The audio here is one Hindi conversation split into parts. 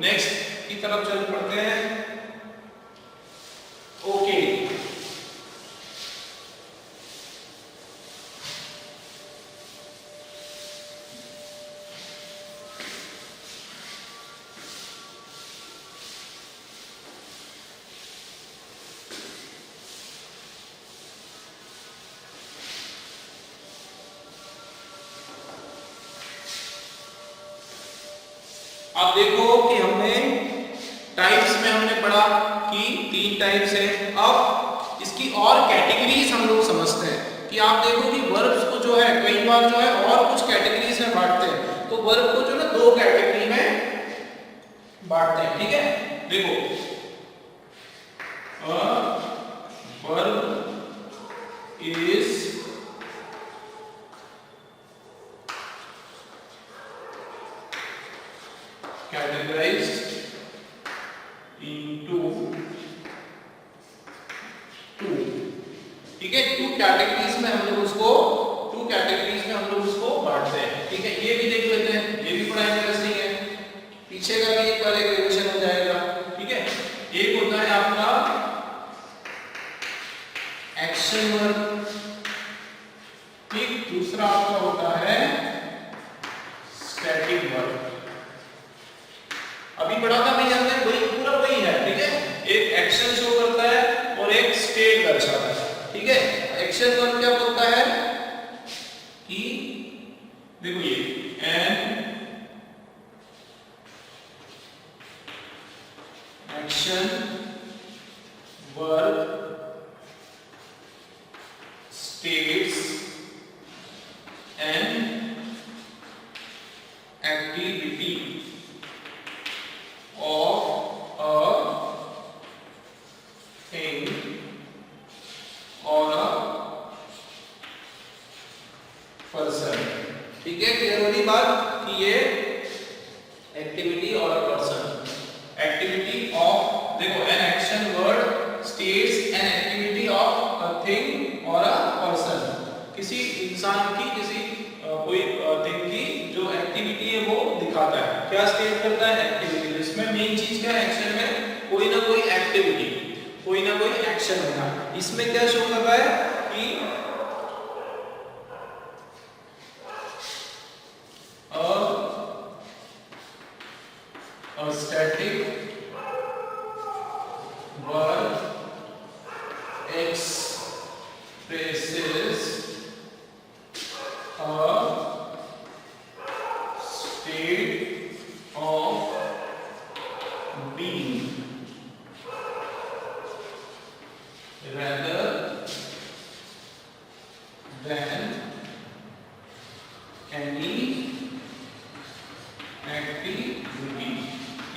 नेक्स्ट की तरफ चल पड़ते हैं। ओके, अब देखो कि हमने टाइप्स में हमने पढ़ा कि 3 टाइप्स है। अब इसकी और कैटेगरीज हम लोग समझते हैं कि आप देखो कि वर्ब्स को जो है कई बार जो है और कुछ कैटेगरीज में बांटते हैं, तो वर्ब को जो है 2 कैटेगरी में बांटते हैं। ठीक है, देखो वर्ब इज categorized into 2। ठीक है, 2 कैटेगरीज में हम लोग उसको बांटते हैं। ठीक है, ये भी देख लेते हैं, ये भी पढ़ा इंटरेस्टिंग है, पीछे का भी एक बार एक रिवीजन हो जाएगा। ठीक है, एक होता है आपका एक्शन वर्ब, ठीक, दूसरा आपका होता है स्टैटिक वर्ब। अभी पढ़ा था भैया हमने, वही पूरा वही है। ठीक है, एक एक्शन शो करता है और एक स्टेट दर्शाता है। ठीक है, एक्शन वर्ब क्या बोलता है कि देखो ये an action verb states an activity of a thing or a person। ठीक है, क्लियर होगी बात कि ये एक्टिविटी और अ पर्सन, एक्टिविटी ऑफ, देखो an action word states an activity of a thing और अ पर्सन, किसी इंसान की, किसी कोई थिंग की जो एक्टिविटी है वो दिखाता है। क्या स्टेट करता है? एक्टिविटी। इसमें मेन चीज क्या है? एक्शन में कोई ना कोई एक्टिविटी, कोई ना कोई एक्शन होना। इसमें क्या शो कर रहा है कि a static verb expresses a state of being rather than any activity.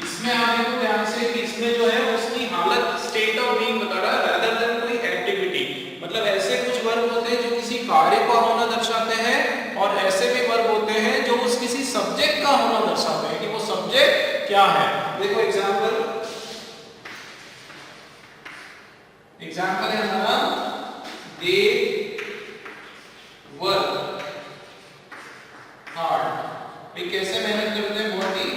इसमें आप देखो ध्यान से कि इसमें जो है उसकी हालत, स्टेट ऑफ बीइंग बता रहा है rather than कोई एक्टिविटी। मतलब ऐसे कुछ वर्ब होते हैं जो किसी कार्य का होना दर्शाते हैं, और ऐसे भी वर्ब होते हैं जो उस किसी सब्जेक्ट का होना दर्शाते हैं कि वो सब्जेक्ट क्या है। देखो एग्जांपल है हमारा दे वर्क हार्ड। कैसे मेहनत करते हैं? बहुत ही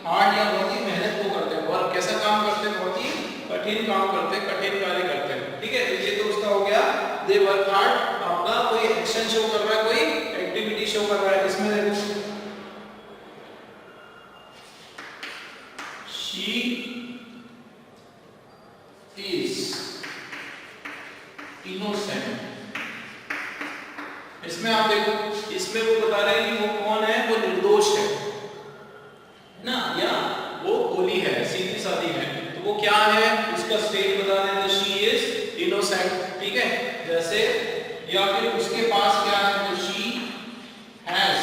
हार्ड या बहुत ही मेहनत को करते हैं। वर्क कैसा काम करते हैं? बहुत ही कठिन काम करते हैं, कठिन कार्य करते हैं। ठीक है, तो ये तो उसका हो गया दे वर्क हार्ड। आपका कोई एक्शन शो कर रहा है, कोई एक्टिविटी शो कर रहा है। इसमें देखो शी इज इनोसेंट। इसमें आप देखो, इसमें वो बता रहे हैं कि वो कौन है? वो निर्दोष है ना, या वो भोली है, सीधी सादी है। तो वो क्या है? उसका स्टेट बता रहे हैं शी इज इनोसेंट। ठीक है, जैसे या फिर उसके पास क्या है? तो शी हैज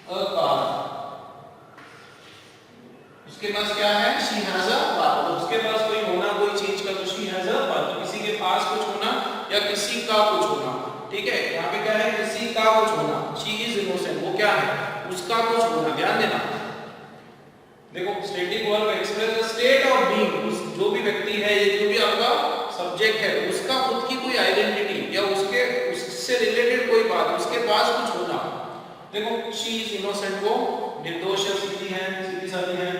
अ कार। उसके पास क्या है? She has a car. तो उसके पास कोई होना, कोई चीज का, तो शी हैज अ कार। तो किसी के पास कुछ होना या किसी का कुछ होना। ठीक है, यहाँ पे क्या है? किसी का कुछ होना। शी इज इनोसेंट, वो क्या है? उसका कुछ होना। ध्यान देना, देखो static verb express the state of being. जो भी व्यक्ति है, ये जो भी आपका सब्जेक्ट है, उसका खुद की कोई आइडेंटिटी या उससे रिलेटेड कोई बात, उसके पास कुछ होना। देखो शी इज इनोसेंट, वो निर्दोष है, सीधी है, सीधी सादी है,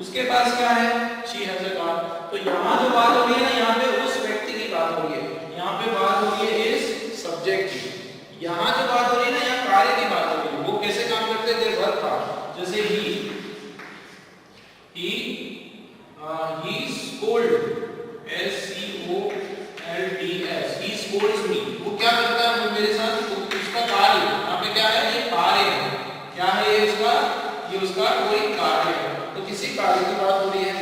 उसके पास क्या है, शी हैज अ कार। तो यहाँ जो बात हो रही है ना, यहाँ पे उस व्यक्ति की बात हो रही है, यहाँ पे बात हो रही है इस सब्जेक्ट की। यहाँ जो बात हो रही है ना, यहाँ कार्य की बात हो रही है। वो कैसे काम करते थे, वर्क था, जैसे ही scold, SCOLDS, he scolds me, वो क्या करता है मेरे साथ, तो उसका कार्य, यहाँ पे क्या है, ये कार्य है, क्या है ये उसका, ये उसका कोई कार्य है। तो किसी कार्य की बात हो रही है,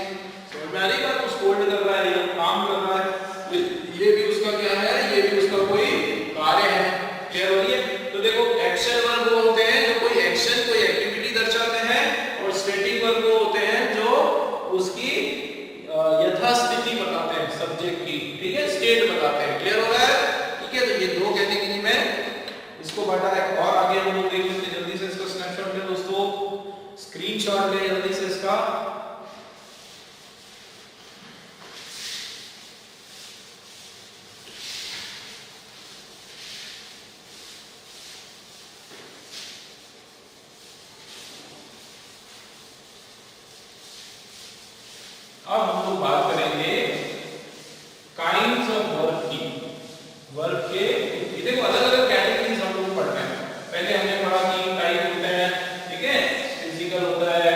समझ में आ रही है, तो स्कोल्ड कर रहा है या काम कर रहा है, तो ये भी उसका क्या है, ये भी उसका कोई कार्य है। क्लियर हो रही है। तो देखो एक्शन वर्ब वो होते हैं जो कोई एक्शन, कोई एक्टिविटी दर्शाते हैं, और स्टेटिक वर्ब वो होते हैं जो उसकी यथास्थिति बताते हैं सब्जेक्ट की, ठीक है, स्टेट बताते हैं। क्लियर हो रहा है, ठीक है। तो ये दो कैटेगरी में इसको बांटा है। और आगे हम लोग देख लेते हैं, जल्दी से इसको स्नैपशॉट ले दोस्तों, स्क्रीनशॉट ले जल्दी से इसका। अब हम लोग बात करेंगे काइंड्स ऑफ वर्ब की, वर्ब के देखो अलग अलग कैटेगरीज हम लोग पढ़ते हैं। पहले हमने पढ़ा कि टाइप होते हैं, ठीक है, फिजिकल होता है,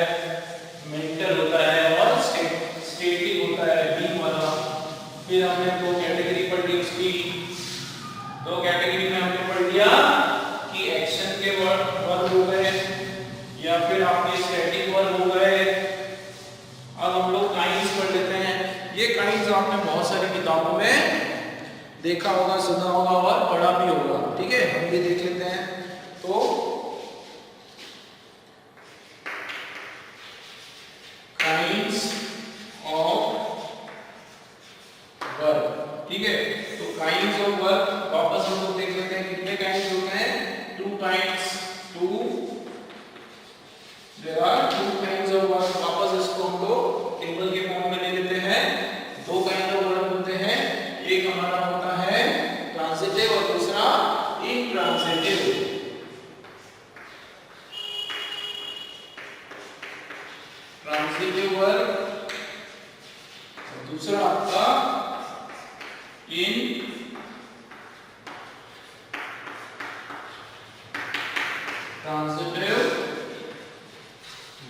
मेंटल होता है, और स्टेटिक होता है, बी वाला। फिर हमने दो कैटेगरी पढ़ी उसकी, दो कैटेगरी में हमने पढ़ लिया कि एक्शन के वर्ब हो गए या फिर आपके स्टैटिक वर्ब हो गए। अब हम लोग काइंड्स पढ़ लेते हैं। ये काइंड्स आपने बहुत सारी किताबों में देखा होगा, सुना होगा और पढ़ा भी होगा, ठीक है, हम भी देख लेते हैं। तो काइंड्स ऑफ वर्ब, ठीक है। तो काइंड्स ऑफ वर्ब वापस हम लोग देख लेते हैं, कितने काइंड्स होते हैं, 2 kinds, 2 there are 2 kinds of verb. वापस इसको हम लोग टेबल के फॉर्म में ले लेते हैं। दो काइंड ऑफ वर्ब होते हैं, एक हमारा होता है ट्रांजिटिव और दूसरा इंट्रांजिटिव। ट्रांजिटिव वर्ब और दूसरा आपका इन ट्रांजिटिव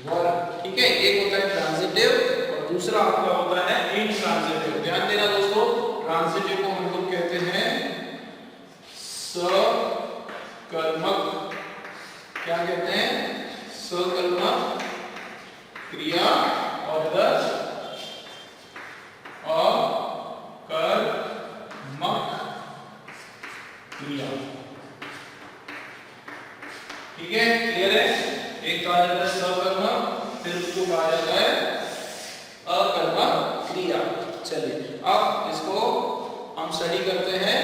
वर्ब, ठीक है। एक होता है ट्रांजिटिव और दूसरा आपका होता है इंट्रांजिटिव। ध्यान देना दोस्तों, ट्रांजिटिव को हम लोग कहते हैं सकर्मक, क्या कहते हैं, सकर्मक क्रिया, और इधर अकर्मक क्रिया, ठीक है। क्लियर है। एक कहा जाता है सकर्मक, फिर उसको कहा जाता है अकर्मक क्रिया। चलिए अब इसको हम स्टडी करते हैं।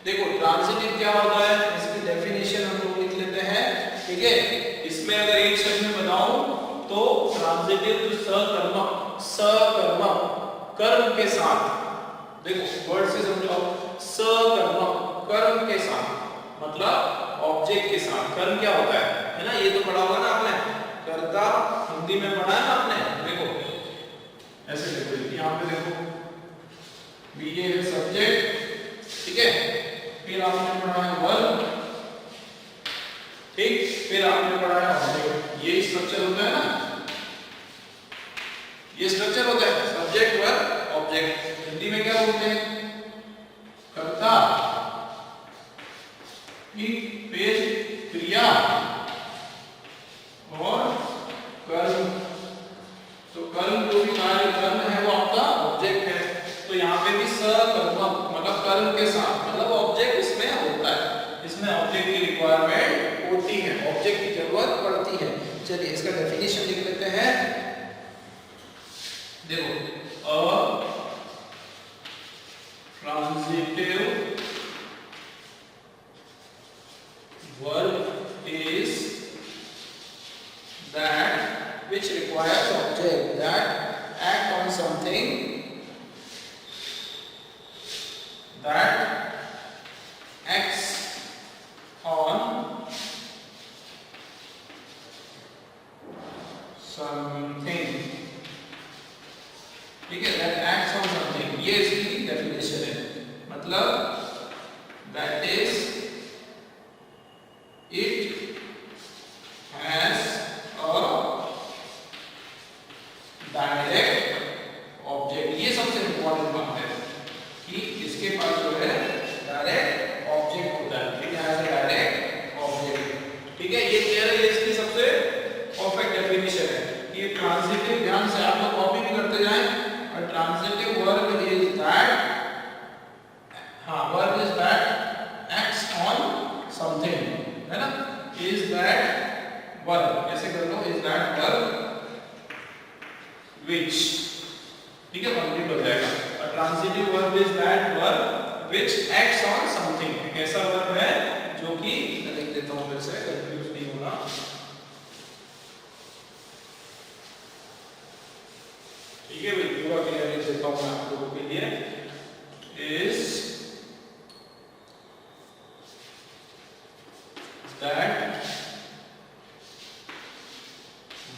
देखो ट्रांजिटिव क्या होता है, इसकी डेफिनेशन हम लोग लिख लेते हैं, ठीक है। इसमें अगर एक शब्द में बताऊं तो ट्रांजिटिव जो सकर्मक, सकर्मक कर्म के साथ, देखो वर्ड से समझाओ, सकर्मक कर्म के साथ, मतलब ऑब्जेक्ट के साथ। कर्म क्या होता है ना, ये तो पढ़ा होगा ना आपने, कर्ता हिंदी में पढ़ा है ना आपने। देखो ऐसे देखो, यहाँ पे देखो बी ए है सब्जेक्ट, ठीक है, फिर आपने पढ़ा है वर्ब, ठीक, फिर आपने पढ़ा है ऑब्जेक्ट। ये स्ट्रक्चर होता है ना, ये स्ट्रक्चर होता है सब्जेक्ट वर्ब ऑब्जेक्ट। हिंदी में क्या बोलते हैं, कर्ता, फिर क्रिया और कर्म। तो कर्म जो भी कार्य कर्म है वो आपका ऑब्जेक्ट है। तो यहाँ पे भी सकर्मक मतलब कर्म के साथ, मतलब ऑब्जेक्ट इसमें होता है, इसमें ऑब्जेक्ट की रिक्वायरमेंट होती है, ऑब्जेक्ट की जरूरत पड़ती है। चलिए इसका डेफिनेशन लिख लेते हैं। देखो अ transitive verb is that which requires object that act on something, that acts on something, ठीक है, दैट एक्ट्स ऑन समथिंग, ये इसकी डेफिनेशन है। मतलब that is it has a direct object. ये सबसे इंपॉर्टेंट बात है कि इसके पास जो है डायरेक्ट ऑब्जेक्ट होता है, ठीक है, हैज अ डायरेक्ट ऑब्जेक्ट, ठीक है। ये क्लियर है, ये इसकी सबसे परफेक्ट डेफिनेशन है कि ये ट्रांजिटिव, ध्यान से आप लोग कॉपी भी करते जाएं। A transitive verb is that, verb is that acts on something, है ना, is that verb, कैसे कर लो, is that verb which, ठीक है, कंप्लीट हो जाएगा। A transitive verb is that verb which acts on something, एक ऐसा verb है जो कि, मैं लिख देता हूँ फिर से, कंफ्यूज नहीं होना। ठीक है भाई, पूरा क्लियर लिख देता हूं मैं आप लोगों के लिए। Is that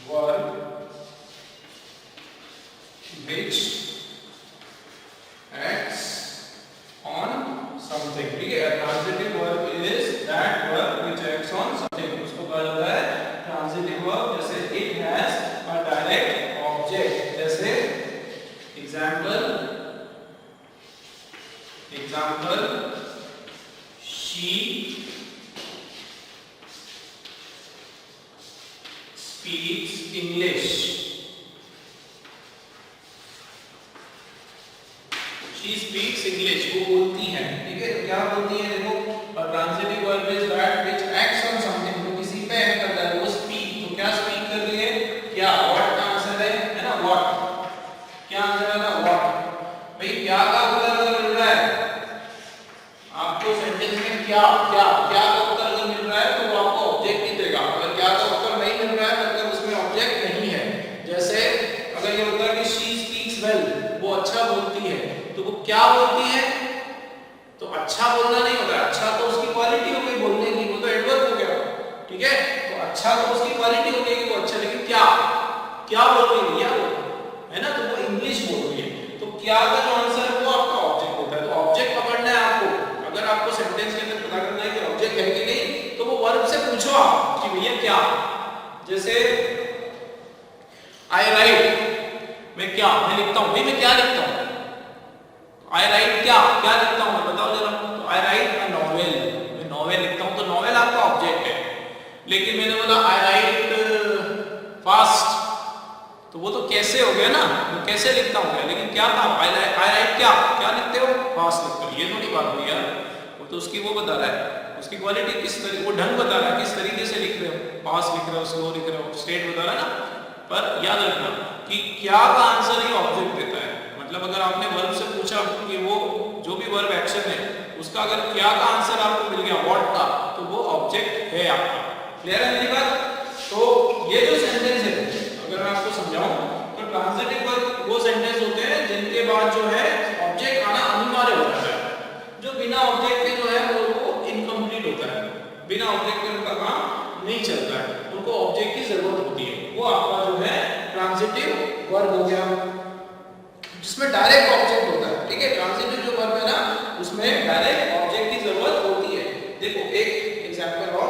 verb which acts on something, ठीक है। Transitive verb is that verb which acts on something, उसको कहा जाता है ट्रांजिटिव वर्ब। जैसे it has a direct object, जैसे example she speaks English, she speaks English, वो बोलती है, ठीक है। क्या बोलती है, देखो, transitive verb is that which acts on something, तो किसी पे एक्ट करता है, वो स्पीक, तो क्या स्पीक कर रही है, क्या, व्हाट का आंसर है ना, व्हाट, क्या आंसर है ना, व्हाट। भाई क्या का उत्तर अगर मिल रहा है आपको सेंटेंस में, क्या क्या क्या का उत्तर अगर मिल रहा है तो वो आपको ऑब्जेक्ट ही देगा। अगर क्या का उत्तर नहीं मिल रहा है मतलब उसमें ऑब्जेक्ट नहीं है। जैसे अगर ये होता है कि शी स्पीक्स वेल, वो अच्छा बोलती है, तो वो क्या बोलती है, तो अच्छा बोलना नहीं होता, अच्छा तो उसकी क्वालिटी हो गई बोलने की, वो तो एडवर्ब हो गया, ठीक है। तो अच्छा तो उसकी क्वालिटी हो गई कि वो अच्छा, लेकिन क्या क्या बोल रही है भैया वो, है ना, तो वो इंग्लिश बोल रही है। तो क्या का जो आंसर है वो आपका ऑब्जेक्ट होता है। तो ऑब्जेक्ट पकड़ना है आपको, अगर आपको सेंटेंस के अंदर पता करना है कि ऑब्जेक्ट है कि नहीं, तो वो वर्ब से पूछो आप कि भैया क्या। जैसे आई राइट, मैं क्या, मैं लिखता हूं, भाई मैं क्या लिखता हूं, आई राइट क्या क्या लिखता हूं मैं, बताओ जरा। तो आई राइट अ नॉवेल, मैं नॉवेल लिखता हूं, तो नॉवेल आपका ऑब्जेक्ट है। लेकिन मैंने बोला आई राइट फास्ट, तो वो तो कैसे हो गया ना, वो कैसे लिखता हूँ, लेकिन क्या था, आई राइट क्या क्या लिखते हो, फास्ट लिखते हो, ये थोड़ी बात हुई यार। वो तो उसकी वो बता रहा है, उसकी क्वालिटी किस तरीके, वो ढंग बता रहा है किस तरीके से लिख रहे हो, फास्ट लिख रहे हो, स्लो लिख रहे हो, स्ट्रेट बता रहा है ना। पर याद रखना कि क्या का आंसर ही ऑब्जेक्ट देता है। मतलब अगर आपने वर्ब से पूछा कि वो जो भी वर्ब एक्शन है उसका अगर क्या का आंसर आपको मिल गया व्हाट का, तो वो ऑब्जेक्ट है आपका। क्लियर है मेरी बात। तो ये जो सेंटेंस है अगर मैं आपको समझाऊं तो ट्रांजिटिव वर्ब वो सेंटेंस होते हैं जिनके बाद जो है ऑब्जेक्ट आना अनिवार्य होता है। जो बिना ऑब्जेक्ट के जो है वो इनकम्प्लीट होता है, बिना ऑब्जेक्ट के उनका काम नहीं चलता है, उनको ऑब्जेक्ट की जरूरत होती है। वो आपका जो है ट्रांजिटिव वर्ब हो गया जिसमें डायरेक्ट ऑब्जेक्ट होता है, ठीक है। ट्रांजिटिव जो वर्ब है ना उसमें डायरेक्ट ऑब्जेक्ट की जरूरत होती है। देखो एक एग्जांपल और,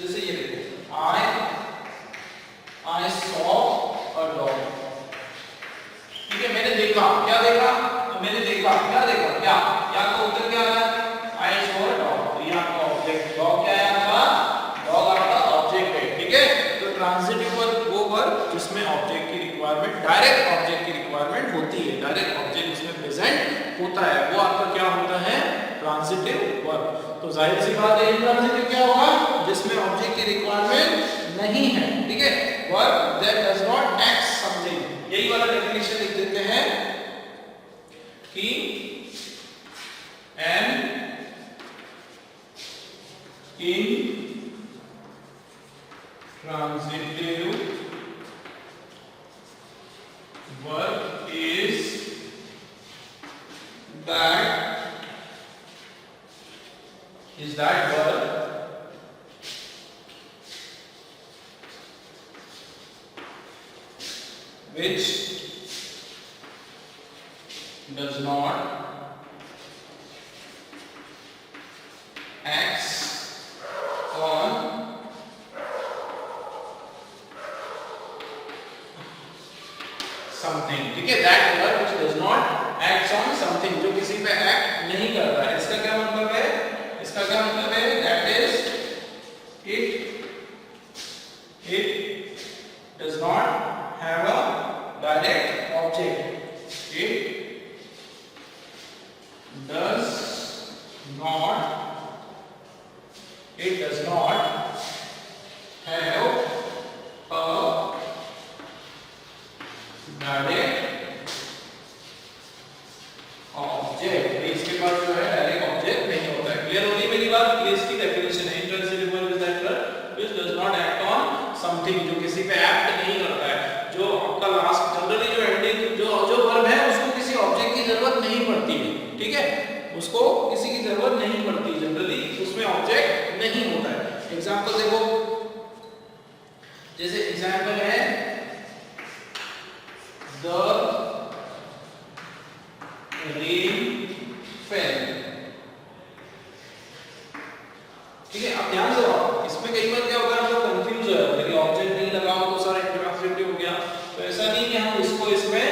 जैसे ये देखो, I saw a dog, ठीक है, मैंने देखा, क्या देखा, तो मैंने देखा, क्या देखा, क्या क्या का उत्तर क्या आया, I saw a dog, तो ये आपका ऑब्जेक्ट, डॉग क्या है आपका, डॉग आपका ऑब्जेक्ट है, ठीक है। तो ट्रांजिटिव वर्ब वो वर्ब जिसमें ऑब्जेक्ट की रिक्वायरमेंट, डायरेक्ट ऑब्जेक्ट की रिक्वायरमेंट होती है, डायरेक्ट ऑब्जेक्ट उसमें प्रेजेंट होता है, वो आपका क्या होता है, ट्रांजिटिव वर्ब। तो जाहिर सी बात है इंट्रांजिटिव क्या होगा, जिसमें ऑब्जेक्ट की रिक्वायरमेंट नहीं है, ठीक है। Verb that does not act something, यही वाला डेफिनेशन लिख देते हैं कि N intransitive verb is that verb which does not acts on something, ठीक है, that word which does not acts on something, जो किसी पे एक्ट नहीं कर रहा है। इसका क्या मतलब है? इसका क्या मतलब है? that is it does not have a direct object. It does not have a direct object. इसके पास जो है डायरेक्ट ऑब्जेक्ट नहीं होता है। क्लियर होगी मेरी बात? ये इसकी डेफिनेशन है। Intransitive verb is that verb which does not act on something, जो किसी पे एक्ट नहीं करता है। जो आपका लास्ट जनरली जो एंडिंग जो वर्ब है उसको किसी ऑब्जेक्ट की जरूरत नहीं पड़ती है, ठीक है, उसको किसी की जरूरत नहीं पड़ती, जनरली उसमें ऑब्जेक्ट नहीं होता है। एग्जांपल देखो, जैसे एग्जांपल है द rain fell, ठीक है। अब ध्यान दो, इसमें कई बार क्या होता है, हम लोग कंफ्यूज हो जाते हैं कि ऑब्जेक्ट नहीं लगा हो तो सारा इंट्रांसिटिव हो गया। तो ऐसा नहीं कि हम इसको इसमें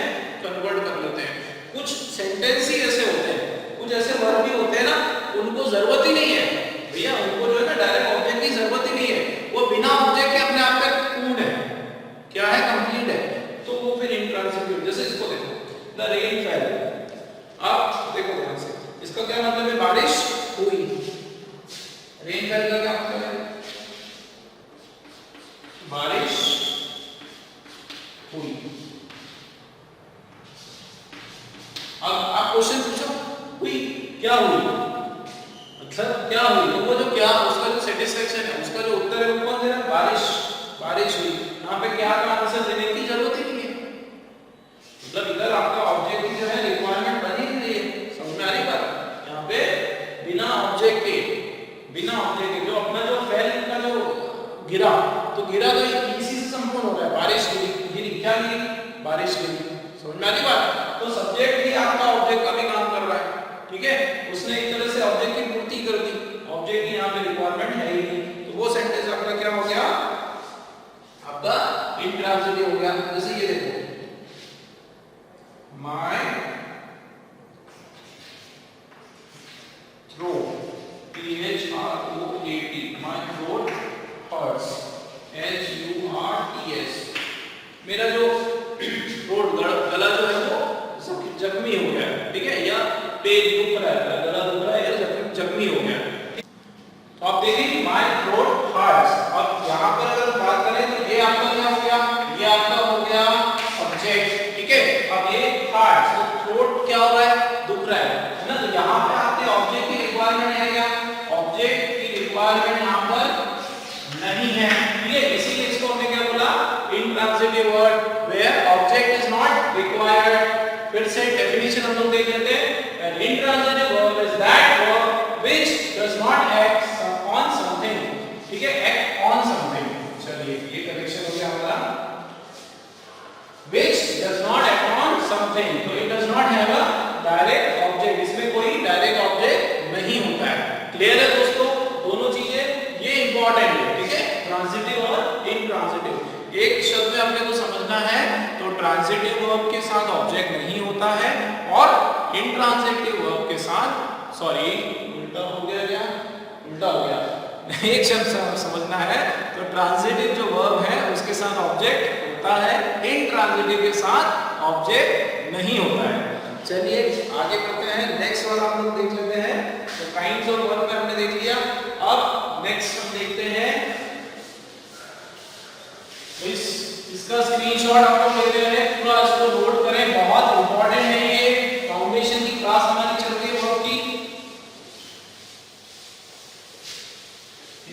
कन्वर्ट कर लेते हैं। कुछ सेंटेंस ही ऐसे होते हैं, कुछ ऐसे वर्ब भी होते हैं ना, उनको जरूरत ही नहीं है भैया, उनको जो है ना डायरेक्ट ऑब्जेक्ट की जरूरत ही नहीं है, वो बिना ऑब्जेक्ट के अपने आप में पूर्ण है, क्या है, कंप्लीट है, तो वो फिर इंट्रांसिटिव। जैसे इसको देखो, द रेन फेल, अब देखो ध्यान से, इसका क्या मतलब है, बारिश हुई। रेन फेल का क्या मतलब है, बारिश हुई। अब आप क्वेश्चन पूछो, हुई क्या हुई, मतलब क्या हुई, तो वो जो क्या उसका जो सेटिस्फेक्शन है, उसका जो उत्तर है वो कौन दे रहा है, बारिश, बारिश हुई। यहाँ पे क्या का आंसर देने की जरूरत ही नहीं है, मतलब इधर आपका ऑब्जेक्ट की जो है रिक्वायरमेंट बनी ही नहीं है। समझ में आ रही बात? यहाँ पे बिना ऑब्जेक्ट के जो अपना जो फेल का जो गिरा, तो गिरा तो इसी से संपूर्ण हो रहा है, बारिश गिरी, क्या गिरी, बारिश गिरी। समझ में आ रही बात? तो सब्जेक्ट भी आपका ऑब्जेक्ट का भी काम कर रहा है, ठीक है, उसने एक तरह से ऑब्जेक्ट की पूर्ति कर दी, ऑब्जेक्ट की यहाँ पे रिक्वायरमेंट है ही नहीं, तो वो सेंटेंस आपका क्या हो गया, आपका इंट्रांसिटिव हो गया। जैसे ये देखो, my throat, T-H-R-O-A-T, my throat hurts, H-U-R-T-S, मेरा जो थ्रोट गला जो है वो जख्मी हो गया, ठीक है, या पेट दुख रहा है, गला दुख रहा है या जख्मी हो गया। तो आप देखिए my throat hurts, अब यहाँ पर अगर बात करें तो ये आपका क्या हो गया, ये आपका हो गया ऑब्जेक्ट, ठीक है। अब ये hurts, तो थ्रोट क्या हो रहा है, दुख रहा है ना, तो यहाँ पे आपके ऑब्जेक्ट की रिक्वायरमेंट है क्या, ऑब्जेक्ट की रिक्वायरमेंट यहाँ पर नहीं है, ठीक है, इसीलिए इसको हमने क्या बोला, intransitive word where object is not required. फिर से डेफिनेशन हम लोग देख लेते हैं, an intransitive verb is that verb which does not act on something, ठीक है, act on something। चलिए ये कनेक्शन हो गया हमारा, which does not act on something, तो it does not have a direct object, इसमें कोई डायरेक्ट ऑब्जेक्ट नहीं होता है। क्लियर है दोस्तों, दोनों चीजें ये इंपॉर्टेंट है, ठीक है, ट्रांजिटिव और इंट्रांजिटिव। एक शब्द में अपने को समझना है तो ट्रांजिटिव वर्ब के साथ ऑब्जेक्ट नहीं होता है, और इंट्रांजिटिव वर्ब के साथ, सॉरी उल्टा हो गया, क्या उल्टा हो गया, एक शब्द समझना है तो ट्रांजिटिव जो वर्ब है उसके साथ ऑब्जेक्ट होता है, इंट्रांजिटिव के साथ ऑब्जेक्ट नहीं होता है। चलिए आगे बढ़ते हैं, नेक्स्ट वाला हम लोग देख लेते हैं। तो काइंड्स ऑफ वर्ब में हमने देख लिया, अब नेक्स्ट हम देखते हैं, तो इसका स्क्रीनशॉट आप लोग ले रहे हैं, पूरा इसको नोट करें, बहुत इंपॉर्टेंट है ये, फाउंडेशन की क्लास हमारी चल रही है वर्ब की,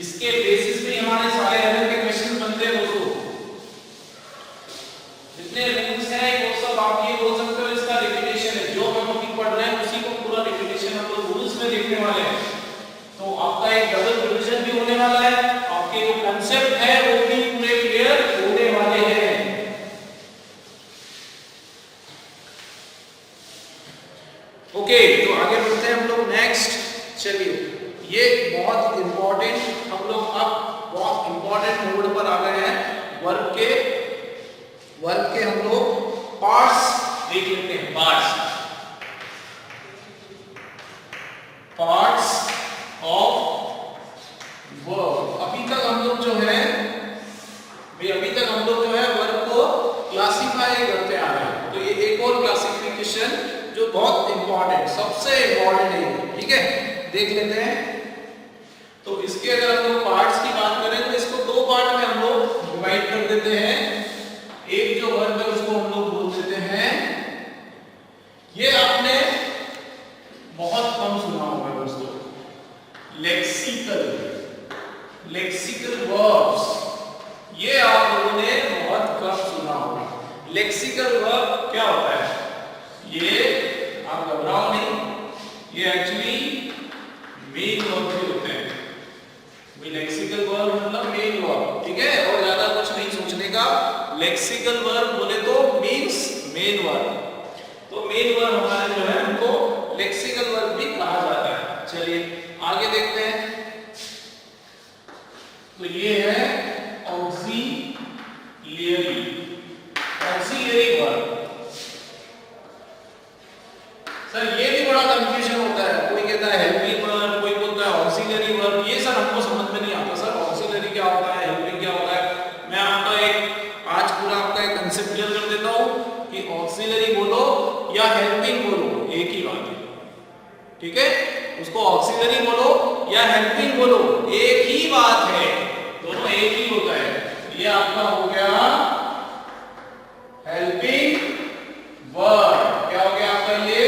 इसके बेसिस पे हमारे सारे एरर के क्वेश्चन बनते हैं दोस्तों। जितने रूल्स हैं वो सब आप ये बोल सकते हो इसका रिपीटेशन है, जो हम अभी पढ़ रहे हैं उसी को पूरा रिपीटेशन हम लोग रूल्स में देखने वाले हैं। तो आपका एक डबल रिवीजन भी होने वाला है, आपके जो कांसेप्ट है वो भी पूरे क्लियर होने वाले हैं। चलिए ये बहुत इंपॉर्टेंट, हम लोग अब बहुत इंपॉर्टेंट मोड पर आ गए हैं। वर्ब के हम लोग पार्ट्स देख लेते हैं। Parts of verb. अभी तक हम लोग जो है वर्ब को क्लासिफाई करते आ रहे हैं। तो ये एक और क्लासिफिकेशन जो बहुत इंपॉर्टेंट, सबसे इंपॉर्टेंट है, ठीक है, देख लेते हैं। तो इसके अगर हम लोग पार्ट्स की बात करें तो इसको दो पार्ट में हम लोग डिवाइड कर देते हैं। एक जो वर्ब है उसको हम लोग बोल देते हैं, ये आपने बहुत कम सुना होगा दोस्तों, लेक्सिकल वर्ब्स। ये आप लोगों ने बहुत कम सुना होगा। लेक्सिकल वर्ब क्या होता है? ये आप घबराओ नहीं, ये एक्चुअली मेन वर्ब भी होते हैं। लेक्सिकल वर्ब मतलब मेन वर्ब, ठीक है, और ज्यादा कुछ नहीं सोचने का। लेक्सिकल वर्ब बोले तो मींस मेन वर्ब। तो मेन वर्ब हमारे जो है उनको लेक्सिकल वर्ब भी कहा जाता है। चलिए आगे देखते हैं। तो ये है ऑक्सिलियरी वर्ब। सर ये भी बड़ा कंफ्यूजन होता है, कोई कहता है हेल्पिंग वर्ब, कोई बोलता है ऑक्सिलियरी वर्ब। ये सर हमको समझ में नहीं आता। सर ऑक्सिलियरी क्या होता है, हेल्पिंग क्या होता है? मैं आपका आज पूरा आपका एक कांसेप्ट क्लियर कर देता हूं कि ऑक्सिलियरी बोलो या हेल्पिंग बोलो एक ही बात है, ठीक है। उसको ऑक्सिलियरी बोलो या हेल्पिंग बोलो एक ही बात है, दोनों एक ही होता है। ये आपका हो गया हेल्पिंग वर्ब। क्या हो गया आपका? ये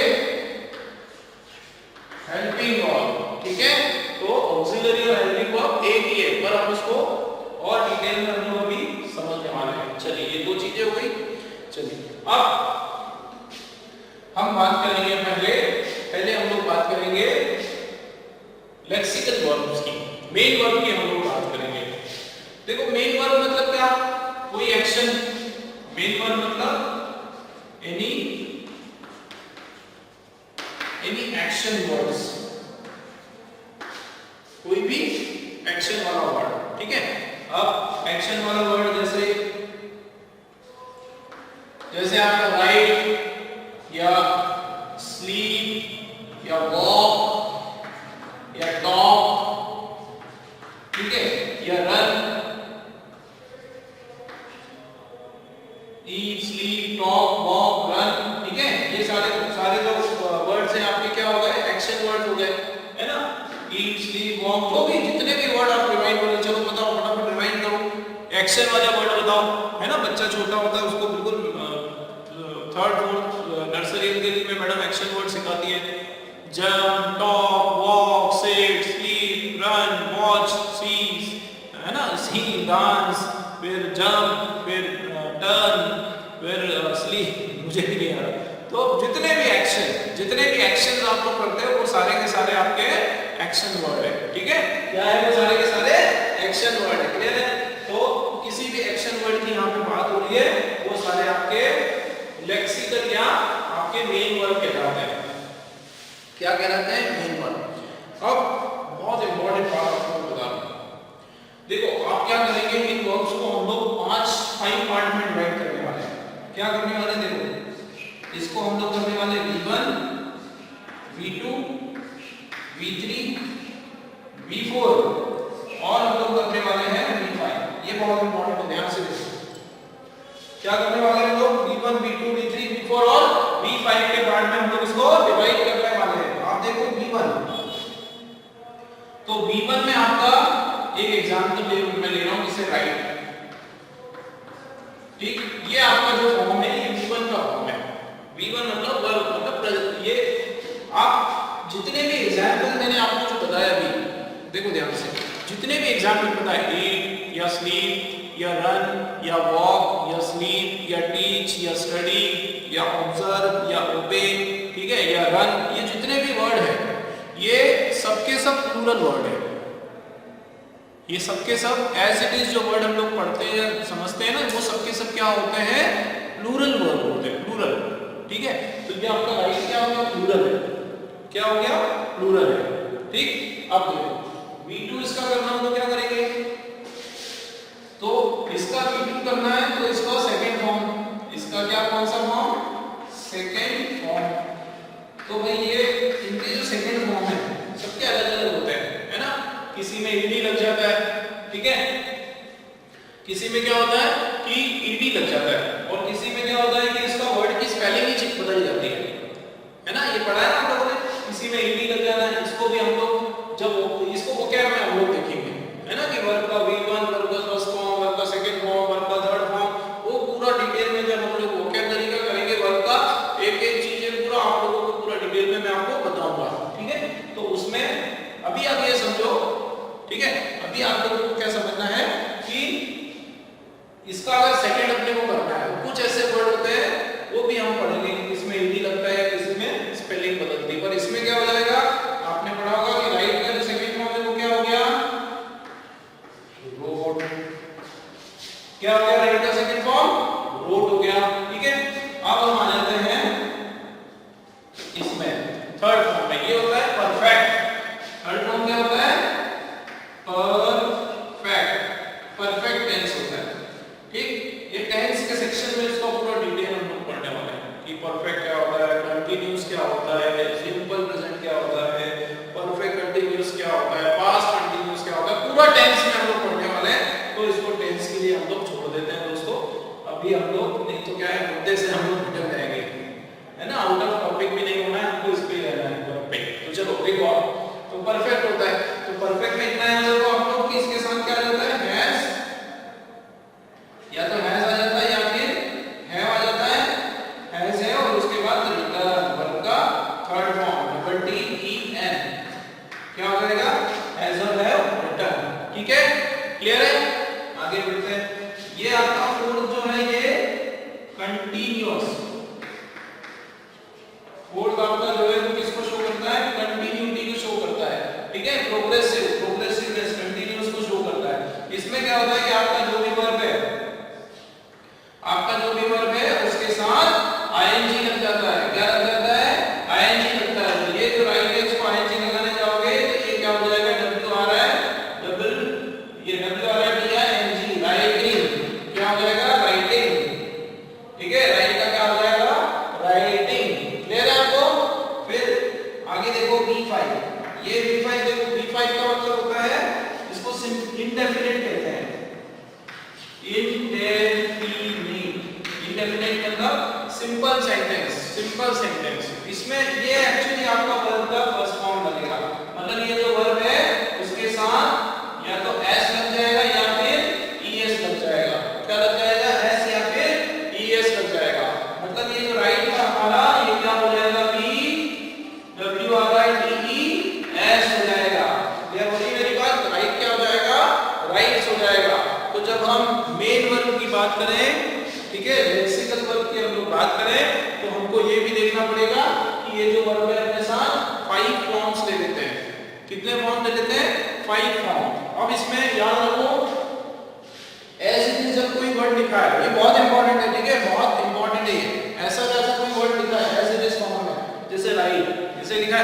हेल्पिंग वर्ब, ठीक है। तो ऑक्सिलरी और हेल्पिंग वर्ब एक ही है, पर हम उसको और डिटेल में हम लोग अभी समझने वाले हैं। चलिए ये दो चीजें हो गई। चलिए अब हम बात करेंगे, पहले हम लोग बात करेंगे लेक्सिकल वर्ब्स की। मेन वर्ब की हम लोग बात करेंगे। देखो मेन वर्ब मतलब क्या? कोई एक्शन। मेन वर्ब मतलब एनी एक्शन वर्ड्स, कोई भी एक्शन वाला वर्ड, ठीक है। अब एक्शन वाला वर्ड जैसे आपका राइट या स्लीप या वॉक या टॉक, ठीक है, या रन, ईट, स्लीप, टॉक, वॉक, रन, ठीक है। ये सारे जो वर्ड्स हैं आपके क्या हो गए? एक्शन वर्ड्स हो गए, है ना। ईट, स्लीप, वॉक, जो भी जितने भी वर्ड आप रिवाइंड करो, चलो बताओ फटाफट रिवाइंड करो। एक्शन वाले वर्ड बताओ, है ना। बच्चा छोटा होता है उसको बिल्कुल थर्ड फोर्थ नर्सरी एलकेजी में मैडम एक्शन वर्ड सिखाती है। Jump, talk, walk, sit, sleep, run, watch, sees, है ना, सी, डांस, फिर जंप, फिर टर्न, फिर स्लीप, मुझे भी नहीं आ रहा। तो जितने भी एक्शन आप लोग करते हैं वो सारे के सारे आपके एक्शन वर्ड है, ठीक है। क्या है? वो सारे के सारे एक्शन वर्ड है। क्लियर है? तो किसी भी एक्शन वर्ड की यहाँ पे बात हो रही है, वो सारे आपके लेक्सिकल या आपके मेन वर्ब कहलाते हैं। क्या कहलाते हैं? Main verb. अब बहुत इंपॉर्टेंट बात आपको बता दूं। देखो आप क्या करेंगे, इन वर्ब्स को हम लोग 5 पार्ट में डिवाइड करने वाले हैं। क्या करने वाले? देखो इसको हम लोग करने वाले V1, V2, V3, V4 और हम लोग करने वाले हैं V5। ये बहुत इंपॉर्टेंट है, ध्यान से देखो। क्या करने वाले हैं लोग? V1, V2, V3, V4 और V5 के पार्ट में हम लोग इसको डिवाइड करने वाले हैं। आप देखो V1, तो V1 में आपका एक एग्जांपल मैं ले रहा हूं, जिसे राइट, ठीक। ये आपका जो फॉर्म है ये V1 का फॉर्म है। V1 मतलब वर्ब, मतलब ये आप जितने भी एग्जांपल मैंने आपको जो बताया अभी, देखो ध्यान से, जितने भी एग्जांपल बताए, ईट या स्लीप या रन या वॉक या स्लीप या टीच या स्टडी या ऑब्जर्व या ओबे, ठीक है, या रन, ये जितने भी वर्ड है ये सबके सब प्लूरल वर्ड है। ये सबके सब एज इट इज जो वर्ड हम लोग पढ़ते हैं समझते हैं ना, वो सबके सब क्या होते हैं? प्लूरल वर्ड होते हैं, प्लूरल, ठीक है। तो ये आपका राइट क्या हो गया? प्लूरल है। क्या हो गया? प्लूरल है। ठीक। अब देखो V2 इसका करना हम तो क्या करेंगे, तो इसका V2 करना है तो इसका सेकंड फॉर्म, इसका क्या कौन सा फॉर्म, सेकंड फॉर्म। तो भाई ये इनके जो सेकंड फॉर्म है सबके अलग अलग होते हैं, है ना। किसी में ईडी लग जाता है, ठीक है, किसी में क्या होता है कि ईडी लग जाता है, और किसी में क्या होता है कि इसका वर्ड की स्पेलिंग ही बदल जाती है ना। ये पढ़ा है ना आप लोगों ने, किसी में ईडी लग जाना है। इसको भी हम लोग जब इसको वोकैब में हम लोग देखेंगे, है ना, कि वर्ब का V1, वर्ब का फर्स्ट फॉर्म, वर्ब का सेकंड फॉर्म, वर्ब का थर्ड फॉर्म, वो पूरा डिटेल में जब हम लोग वोकैबुलरी का करेंगे वर्ब का, एक एक चीजें पूरा आप लोगों को पूरा डिटेल में मैं आपको बताऊंगा, ठीक है। तो उसमें अभी आप ये समझो, ठीक है, अभी आप लोगों को क्या समझना है कि इसका अगर सेकंड अपने को करना है, कुछ ऐसे वर्ड होते हैं वो भी हम पढ़ेंगे, किसमें ईडी लगता है, किसी में स्पेलिंग बदलती है। पर इसमें क्या हो जाएगा, आपने पढ़ा होगा कि राइट का जो सेकंड फॉर्म है वो क्या हो गया, रोड। क्या हो गया, राइट का सेकंड फॉर्म रोड हो गया, ठीक है। अब हम आ जाते हैं इसमें थर्ड फॉर्म में, ये होता है परफेक्ट। थर्ड फॉर्म क्या होता है, परफेक्ट, परफेक्ट टेंस होता है, ठीक। ये टेंस के सेक्शन में इसका पूरा डिटेल हम लोग पढ़ने वाले हैं कि परफेक्ट क्या होता है, कंटीन्यूअस क्या होता है, सिंपल प्रेजेंट क्या होता है, परफेक्ट कंटीन्यूअस क्या होता है, पास्ट कंटीन्यूअस क्या होता है, पूरा टेंस में हम लोग पढ़ने वाले हैं। तो इसको टेंस के लिए हम लोग छोड़ देते हैं दोस्तों, अभी हम लोग, नहीं तो क्या है, मुद्दे से हम लोग निकल जाएंगे, है ना, आउट ऑफ टॉपिक भी नहीं होना है हमको, इस पे रहना है परफेक्ट। तो चलो देखो आप, तो परफेक्ट होता है, तो परफेक्ट में इतना है देखो आप लोग कि इसके साथ क्या रहता है, हैज, या तो हैज आ जाता है या फिर हैव आ जाता है, हैज है और उसके बाद रिटर्न, वर्ब का थर्ड फॉर्म TEN क्या हो जाएगा, हैज और हैव रिटर्न, ठीक है, क्लियर है। आगे बढ़ते हैं, ये आपका फोर्थ जो है ये कंटीन्यूअस, फोर्थ आपका जो है वो किसको शो करता है, कंटिन्यूटी को शो करता है, ठीक है, प्रोग्रेसिव, प्रोग्रेसिवनेस, कंटीन्यूअस को शो करता है। इसमें क्या होता है कि आपका जो भी वर्ब है, आपका जो भी वर्ब है उसके साथ आईएनजी लग जाता है, क्या लग जाता है, आईएनजी लगता है। तो ये जो राइट है इसको आईएनजी लगाने जाओगे तो ये क्या हो जाएगा, डब्ल्यू आ रहा है, डबल, ये डब्ल्यू आ रहा है, D I N G, writing, क्या हो जाएगा, राइटिंग, ठीक है, राइट का क्या हो जाएगा, राइटिंग, क्लियर है आपको। फिर आगे देखो B5, ये B5 देखो, B5 का मतलब होता है, इसको इंडेफिनिट कहते हैं, इंडेफिनिट मतलब सिंपल सेंटेंस, सिंपल सेंटेंस। इसमें ये एक्चुअली आपका वर्ब का फर्स्ट फॉर्म लगेगा, मतलब ये जो वर्ब है उसके साथ या तो s लग जाएगा या फिर es लग जाएगा, क्या लग जाएगा, s या फिर es लग जाएगा। मतलब ये जो राइट है हमारा, ये क्या हो जाएगा, b w r i t e s हो जाएगा। ये होगी मेरी बात, राइट क्या हो जाएगा, राइट्स हो जाएगा। तो जब हम मेन वर्ब की बात करें, ठीक है, लेक्सिकल वर्ब की हम लोग बात करें, तो हमको ये भी देखना पड़ेगा कि ये जो वर्ब है अपने साथ 5 फॉर्म्स ले लेते हैं। कितने फॉर्म ले लेते हैं, 5 फॉर्म। अब इसमें याद रखो, एज इट इज जब कोई वर्ड लिखा है, ये बहुत इंपॉर्टेंट है, ठीक है, बहुत इंपॉर्टेंट है। ऐसा जैसा कोई वर्ड लिखा है एज इट इज फॉर्म में, जैसे राइट, जैसे लिखा है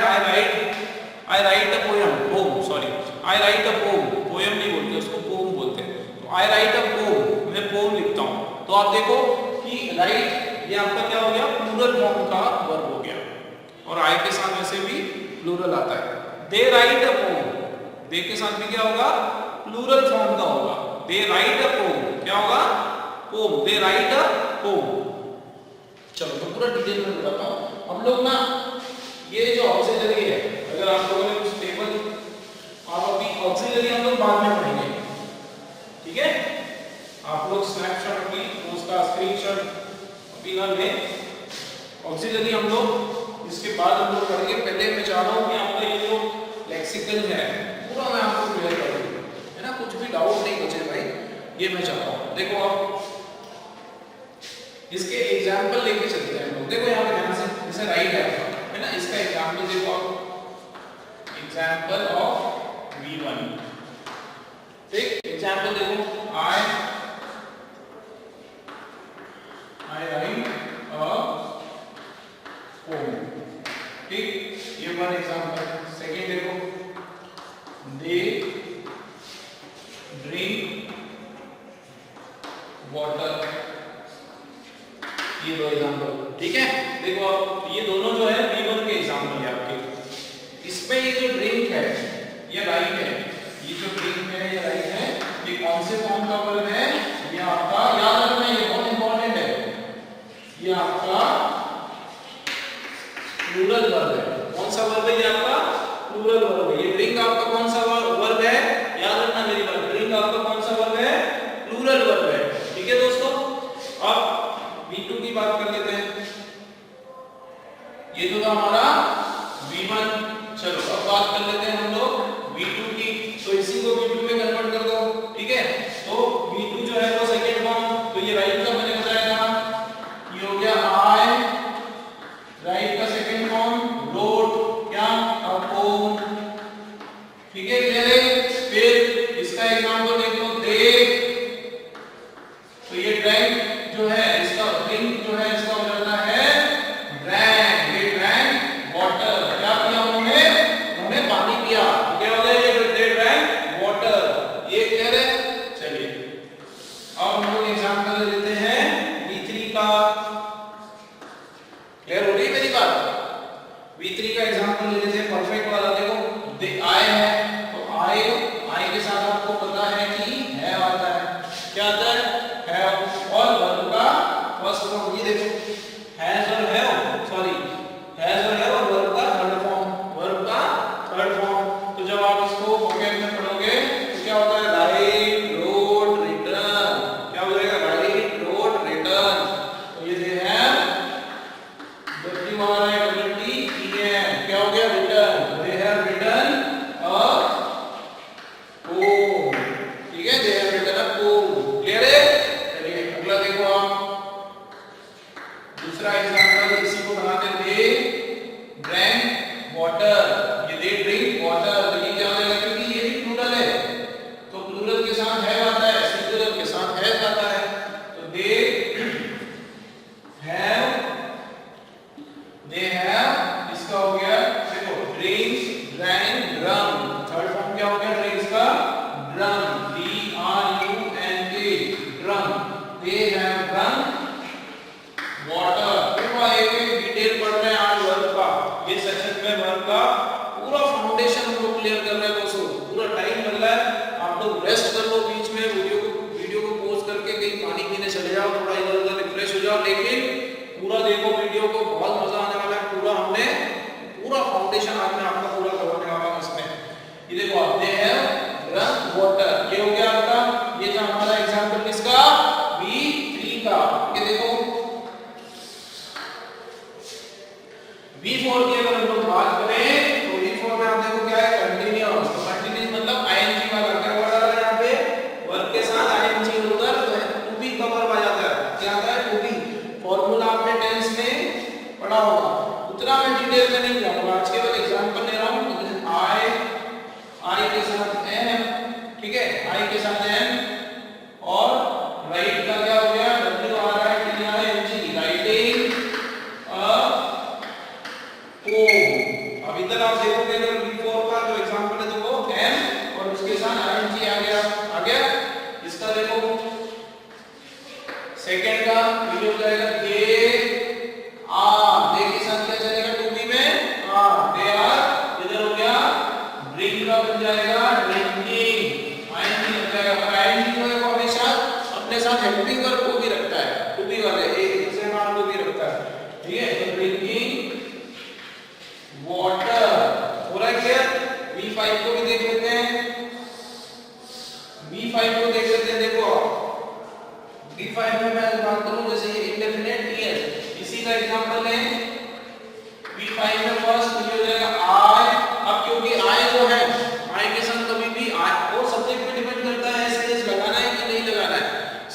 I write a poem, sorry, I write a poem, poem नहीं बोलते उसको, पोएम बोलते हैं। तो आई राइट अ पोएम, मैं पोएम लिखता हूं। तो आप देखो कि राइट ये आपका क्या हो गया, प्लूरल फॉर्म का वर्ब हो गया, और आई के साथ वैसे भी प्लूरल आता है। दे राइट अ पोएम, दे के साथ भी क्या होगा, प्लूरल फॉर्म का होगा, दे राइट अ पोएम, क्या होगा, poem, they right a poem. चलो तो पूरा डिटेल में बताता हूं। हम लोग ना ये जो ऑक्सिलरी है, अगर आप लोगों ने कुछ टेबल, आप अभी ऑक्सिलरी हम लोग बाद में पढ़ेंगे, ठीक है, आप लोग स्नैपशॉट अभी उसका स्क्रीनशॉट अभी ना लें, ऑक्सिलरी हम लोग इसके बाद हम लोग करेंगे। पहले मैं चाह रहा हूँ कि आपका ये जो लेक्सिकल है पूरा मैं आपको क्लियर कर दूं, है ना, कुछ भी डाउट नहीं बचे भाई, ये मैं चाहता हूँ। देखो आप इसके एग्जाम्पल लेके चलते हैं हम लोग। देखो यहाँ पे ध्यान से, जैसे राइट है ना, इसका एग्जाम्पल देखो आप, एग्जाम्पल ऑफ V1, ठीक, एग्जाम्पल देखो, I write a poem, ठीक, ये वन एग्जाम्पल। सेकेंड देखो, ये राइट है, ये जो ड्रिंक है ये राइट है। ये कौन से फॉर्म का वर्ब है? ये आपका याद रखना, ये बहुत इंपॉर्टेंट है, ये आपका प्लूरल वर्ब है। कौन सा वर्ब है? ये आपका प्लूरल वर्ब है। ये ड्रिंक आपका कौन सा वर्ब है? याद रखना मेरी बात, ड्रिंक आपका कौन सा वर्ब है? प्लूरल वर्ब है। ठीक है दोस्तों, अब V2 की बात कर लेते हैं। ये तो था हमारा V1। चलो अब बात कर लेते हैं हम लोग V2 की। तो इसी को V2 में कन्वर्ट कर दो। ठीक है, तो V2 जो है वो सेकंड फॉर्म, तो ये राइट का मैंने बताया था, ये हो गया I, राइट का सेकंड फॉर्म wrote, क्या? a poem। ठीक है, क्लियर है? फिर इसका एग्जांपल देख लो, they, तो ये ड्रैंक जो है, इसका ड्रिंक जो है इसका हो जाता है ड्रैंक। ये ड्रैंक वाटर, क्या पिया उन्होंने? उन्होंने पानी पिया। क्या हो गया? ये दे ड्रैंक वाटर। ये क्लियर है? चलिए अब हम लोग एग्जांपल ले लेते हैं V3 का। क्लियर हो रही मेरी बात? V3 का एग्जांपल ले लेते हैं, परफेक्ट वाला। देखो दे आए है, तो आए के साथ आपको पता है कि हैव आता है। क्या आता है? हैव। और वर्ब का फर्स्ट फॉर्म ये देखो, हैज और हैव, सॉरी हैज और हैव, और वर्ब का थर्ड फॉर्म, वर्ब का थर्ड फॉर्म। तो जब आप इसको वोकैब में पढ़ोगे तो क्या होता है? Write, wrote, written. क्या हो जाएगा? Write, wrote, written. तो ये दे हैव, डब्ल्यू हमारा है WT EN, क्या हो गया? Return. They have return a poem. ठीक है, they have return a poem. Clear है? चलिए अगला देखो आप, दूसरा एग्जांपल इसी को बनाते थे, ड्रैंक वाटर। ये दे ड्रिंक वाटर, तो ये क्या हो जाएगा? क्योंकि ये भी प्लूरल है, तो प्लूरल के साथ हैव आता है, सिंगुलर के साथ हैज आता है। तो दे हैव, इसका हो गया देखो drinks, drank, drum. Third form क्या हो गया ड्रिंक्स का? Drum, DRUNK, drum. They have drunk water. देखो एक डिटेल पढ़ रहे हैं आज वर्ब का। ये सेक्शन में वर्ब का पूरा फाउंडेशन हम लोग क्लियर कर रहे हैं दोस्तों। पूरा टाइम मिल रहा है, आप लोग रेस्ट कर लो बीच में, वीडियो को पॉज करके कहीं पानी पीने चले जाओ, थोड़ा इधर-उधर रिफ्रेश हो जाओ, लेकिन पूरा देखो वीडियो को, बहुत मजा आने वाला है। पूरा हमने पूरा फाउंडेशन आज मैं आपका पूरा करवाने वाला हूं इसमें। ये देखो आप, दे हैव ड्रंक वाटर, ये हो गया आपका। ये था हमारा एग्जांपल किसका? V3 का। ये देखो V4 की अगर हम लोग बात करें तो V4 में आप देखो क्या है? कंटीन्यूअस। तो कंटीन्यूअस मतलब ING वाला क्या वर्ड आ रहा है यहाँ पे? वर्ब के साथ ING होकर टू बी का वर्ब आ जाता है। क्या आता है? To be. फॉर्मूला आपने टेंस में पढ़ा होगा, उतना मैं डिटेल में नहीं जाऊंगा, आज केवल एग्जांपल ले रहा हूं। I के साथ M, ठीक है, I के साथ M, और राइट का क्या हो गया? W आ रहा है, TRING, राइटिंग अ पोम। अब इधर आप देखोगे अगर V4 का जो एग्जांपल है देखो M और उसके साथ ING आ गया। इसका देखो सेकंड का ये हो जाएगा दे आर। दे के साथ क्या चलेगा? टू बी में आर, दे आर। इधर हो गया ड्रिंक का बन जाएगा ड्रिंकिंग, ING लग जाएगा। पर ING जो है वो हमेशा अपने साथ हेल्पिंग वर्ब को भी रखता है, टू बी वाले एक दूसरे नाम को भी रखता है। ठीक है, तो ड्रिंकिंग वाटर। हो रहा है क्लियर? V5 को भी देख लेते हैं, V5 को देख लेते हैं। देखो V5 में मैं बात करूं, जैसे ये इंडेफिनिट टीएस, इसी का एग्जांपल है। V5 में फर्स्ट हो जाएगा I। अब क्योंकि I जो है, I के साथ कभी भी I और सब्जेक्ट पे डिपेंड करता है एस लगाना है कि नहीं लगाना है।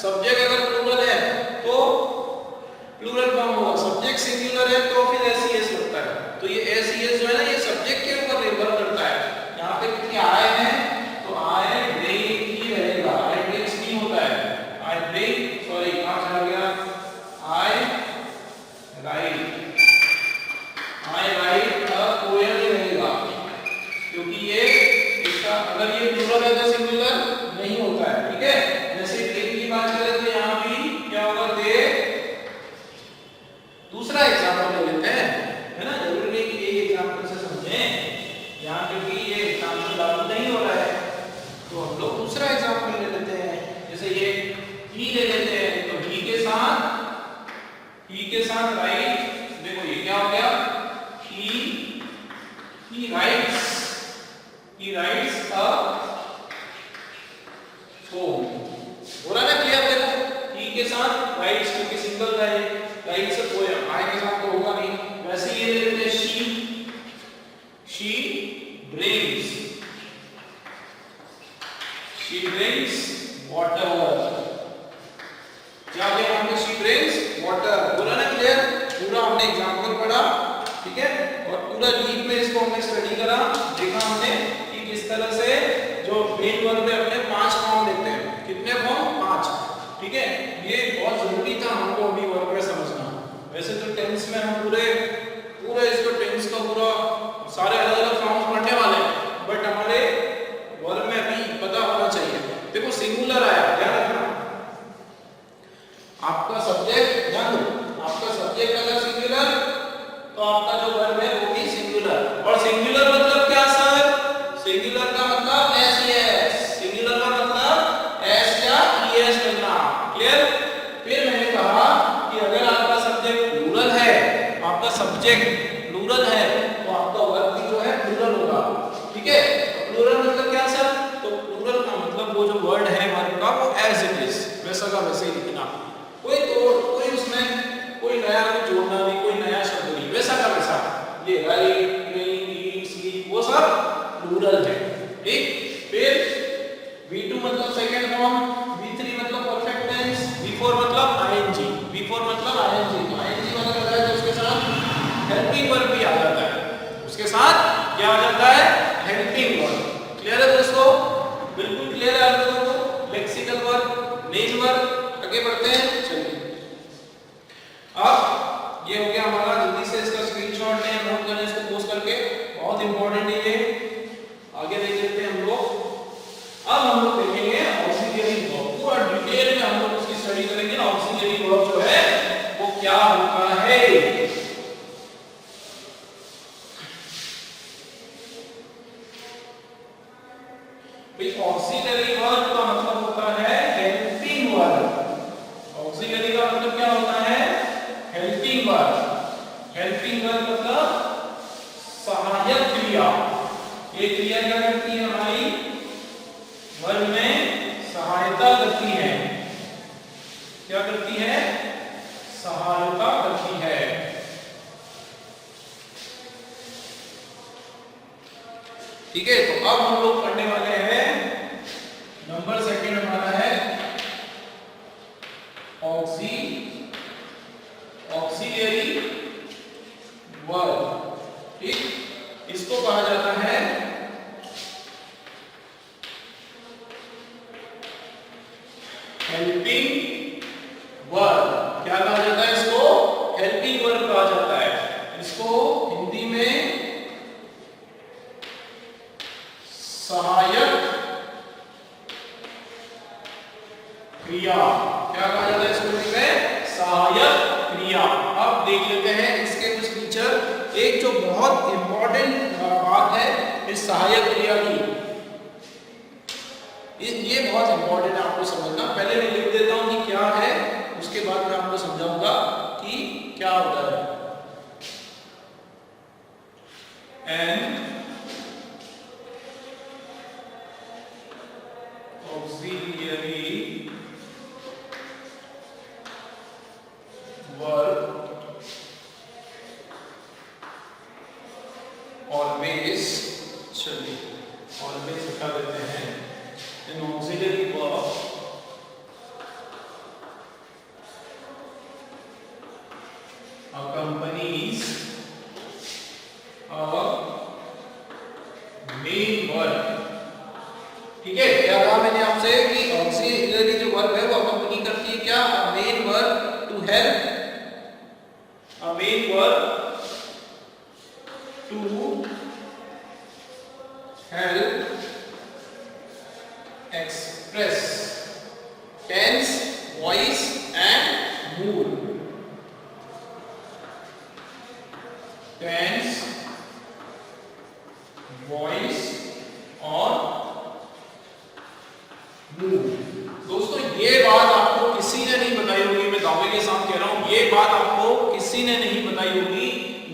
सब्जेक्ट अगर प्लूरल है तो प्लूरल फॉर्म होगा, सब्जेक्ट सिंगुलर है तो फिर एस लगता है। तो ये एस जो है ना, ये सब्जेक्ट के ऊपर निर्भर करता है। यहाँ पे क्योंकि I है तो I ड्रिंक ही रहेगा, I ड्रिंक्स नहीं होता है। I drink, सॉरी कहाँ चला गया? I write a poem ही रहेगा, क्योंकि ये इसका अगर ये प्लूरल है तो सिंगुलर नहीं होता है। ठीक है, जैसे ड्रिंक की बात करें तो यहाँ भी क्या होगा? दे। दूसरा एग्जांपल ले लेते हैं, है ना, जरूरी नहीं कि ये एग्जांपल से समझें यहाँ, क्योंकि ये एग्जांपल लागू दूसरा एग्जांपल ले लेते हैं, जैसे ये ही ले लेते हैं, तो ही के साथ राइट, देखो ये क्या हो गया, he writes a poem, हो रहा ना क्लियर? देखो ही के साथ राइट्स, क्योंकि सिंगल का है, राइट्स अ पोएम, आई के साथ तो होगा नहीं। वैसे ये ले लेते हैं she brings water, क्या हो गया यहाँ पे, she brings water, बोला ना क्लियर? पूरा हमने एग्जांपल पढ़ा, ठीक है, और पूरा डीप में इसको हमने स्टडी करा, देखा हमने कि किस तरह से जो मेन वर्ब में अपने 5 फॉर्म लेते हैं, कितने फॉर्म, 5, ठीक है। ये बहुत जरूरी था हमको अभी वर्ब में समझना। वैसे तो टेंस में हम पूरे इसको टेंस का पूरा सारे अलग अलग फॉर्म्स पढ़ने वाले हैं, बट हमारे वर्ब में अभी पता होना चाहिए। देखो सिंगुलर आया, ध्यान रखना, आपका सब्जेक्ट अगर सिंगुलर, तो आपका जो वर्ब है वो भी सिंगुलर। और सिंगुलर मतलब क्या सर? सिंगुलर का मतलब एस एस, सिंगुलर का मतलब एस या ईएस लेना, क्लियर? फिर मैंने कहा कि अगर आपका सब्जेक्ट प्लूरल है, तो आपका वर्ब भी जो है प्लूरल होगा, ठीक है। प्लूरल मतलब क्या सर? तो प्लूरल का मतलब वो जो वर्ड है वर्ब का, वो एज इट इज, वैसा का वैसे ही लिखना, कोई उसमें कोई नया कुछ जोड़ना नहीं, कोई नया शब्द नहीं, वैसा का वैसा। ये राइट, प्लेइंग, ईट, स्लीप, वो सब प्लूरल है, ठीक। फिर V2 मतलब सेकंड फॉर्म, V3 मतलब परफेक्ट टेंस, V4 मतलब ING, तो ING मतलब आता है तो उसके साथ हेल्पिंग वर्ब भी आ जाता है, उसके साथ क्या आ जाता है, हेल्पिंग वर्ब। क्लियर है दोस्तों? बिल्कुल क्लियर है आप लोगों को? लेक्सिकल वर्ब, मेन वर्ब, आगे बढ़ते हैं, चलिए। अब ये हो गया हमारा, जल्दी से इसका स्क्रीनशॉट लें, नोट करें इसको पोस्ट करके, बहुत इंपॉर्टेंट है ये। आगे देख लेते हैं हम लोग। अब हम लोग देखेंगे ऑक्सिलरी वर्ब, पूरा डिटेल में हम लोग उसकी स्टडी करेंगे। ऑक्सिलरी वर्ब जो है वो क्या होता है। ऑक्सिलरी वर्ब का मतलब होता है हेल्पिंग वर्ब। ऑक्सिलरी का मतलब क्या होता है, हेल्पिंग वर्ब। हेल्पिंग वर्ब मतलब सहायक क्रिया। ये क्रिया क्या करती है, हमारी वर्ब में सहायता करती है। क्या करती है, सहायता करती है, ठीक है। तो अब हम लोग पढ़ने वाले हैं, नंबर सेकंड हमारा है ऑक्सिलरी वर्ब, ठीक। इसको कहा जाता है हेल्पिंग वर्ब। क्या कहा जाता है इसको, हेल्पिंग वर्ब कहा जाता है। इसको हिंदी में सहायक क्रिया, क्या कहा जाता है इसको हिंदी में, सहायक क्रिया। अब देख लेते हैं इसके कुछ फीचर। एक जो बहुत इंपॉर्टेंट बात है इस सहायक क्रिया की, ये बहुत इंपॉर्टेंट है आपको समझना। पहले मैं लिख देता हूं कि क्या है, उसके बाद मैं आपको समझाऊंगा कि क्या होता है। एन ऑक्सिलरी वर्ब ऑलवेज, चलिए ऑलवेज हटा देते हैं। An auxiliary verb accompanies a main verb, ठीक है। क्या कहा मैंने आपसे कि ऑक्सिलरी जो वर्ब है वो अकम्पनी करती है क्या, main verb to help, a main verb to help express tense, voice and mood. Tense, voice और सुनाई होगी।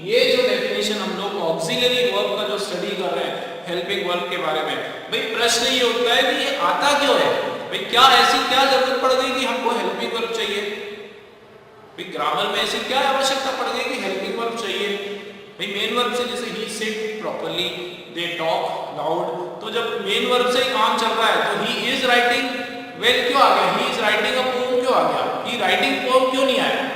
ये जो डेफिनेशन हम लोग ऑक्सिलरी वर्ब का जो स्टडी कर रहे हैं हेल्पिंग वर्ब के बारे में, भाई प्रश्न ये होता है कि ये आता क्यों है, भाई क्या ऐसी क्या जरूरत पड़ गई कि हमको हेल्पिंग वर्ब चाहिए, भाई ग्रामर में ऐसी क्या आवश्यकता पड़ गई कि हेल्पिंग वर्ब चाहिए। भाई मेन वर्ब से जैसे ही sit properly, they talk loud, तो जब मेन वर्ब से ही काम चल रहा है तो ही इज राइटिंग वेल क्यों आ गया, he is writing a poem क्यों आ गया, ही राइटिंग पोम क्यों नहीं आया।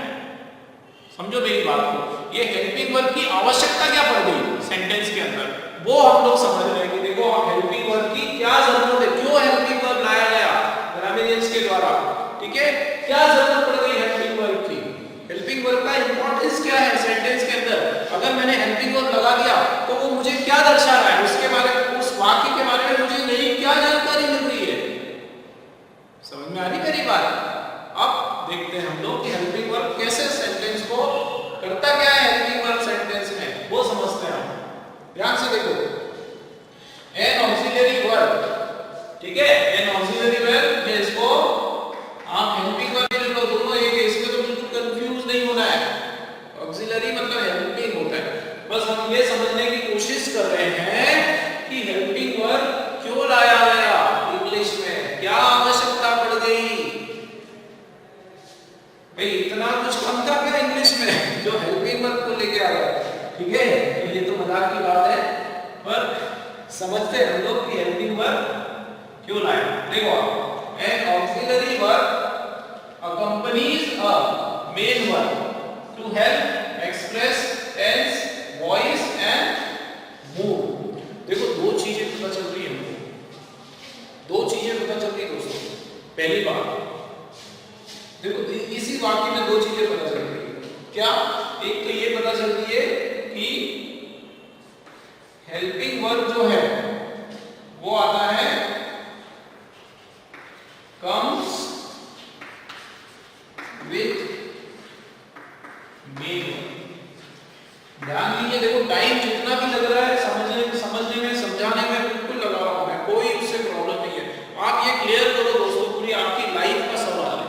समझो मेरी बात को, ये हेल्पिंग वर्ब की आवश्यकता क्या पड़ गई सेंटेंस के अंदर, वो हम लोग समझ रहे हैं कि देखो हेल्पिंग वर्ब की क्या जरूरत है, क्यों हेल्पिंग वर्ब लाया गया ग्रामेरियंस के द्वारा, ठीक है, क्या जरूरत पड़ गई हेल्पिंग वर्ब की, हेल्पिंग वर्ब का इंपॉर्टेंस क्या है सेंटेंस के अंदर। अगर मैंने हेल्पिंग वर्ब लगा दिया तो वो मुझे क्या दर्शा रहा है, उसके बारे में, उस वाक्य के बारे में मुझे नई क्या जानकारी मिल रही है। समझ में आ रही मेरी बात। अब देखते हैं हम लोग कि हेल्पिंग वर्ब कैसे सेंटेंस को करता क्या है, हेल्पिंग वर्ब सेंटेंस में वो समझते हैं हम। ध्यान से देखो, एन ऑक्सिलरी वर्ब, ठीक है, एन ऑक्सिलरी वर्ब में इसको आप हेल्पिंग वर्ब ले लो, दोनों एक है, इसमें तो बिल्कुल कंफ्यूज नहीं होना है। ऑक्सिलरी मतलब हेल्पिंग होता है, बस हम ये समझने की कोशिश कर रहे हैं कि हेल्पिंग वर्ब क्यों लाया गया इंग्लिश में, क्या आवश्यकता पड़ गई। भाई इतना कुछ कम था क्या इंग्लिश में जो हेल्पिंग वर्ब को लेके आ गया, ठीक है, तो ये तो मजाक की बात है, पर समझते हैं हम लोग कि हेल्पिंग वर्ब क्यों लाया। देखो N auxiliary verb accompanies a main verb to help express tense, voice and mood। देखो दो चीजें पता चल रही है हमको, दो चीजें पता चल रही है दोस्तों। पहली बात देखो, इसी वाक्य में दो चीजें पता चल रही है, क्या, एक तो ये पता चल रही है कि हेल्पिंग वर्ब जो है वो आता है comes with main verb। ध्यान दीजिए, देखो टाइम जितना भी लग रहा है समझने में समझाने में बिल्कुल लगा रहा हूं मैं, कोई उससे प्रॉब्लम नहीं है। आप ये क्लियर करो दोस्तों, पूरी आपकी लाइफ का सवाल है,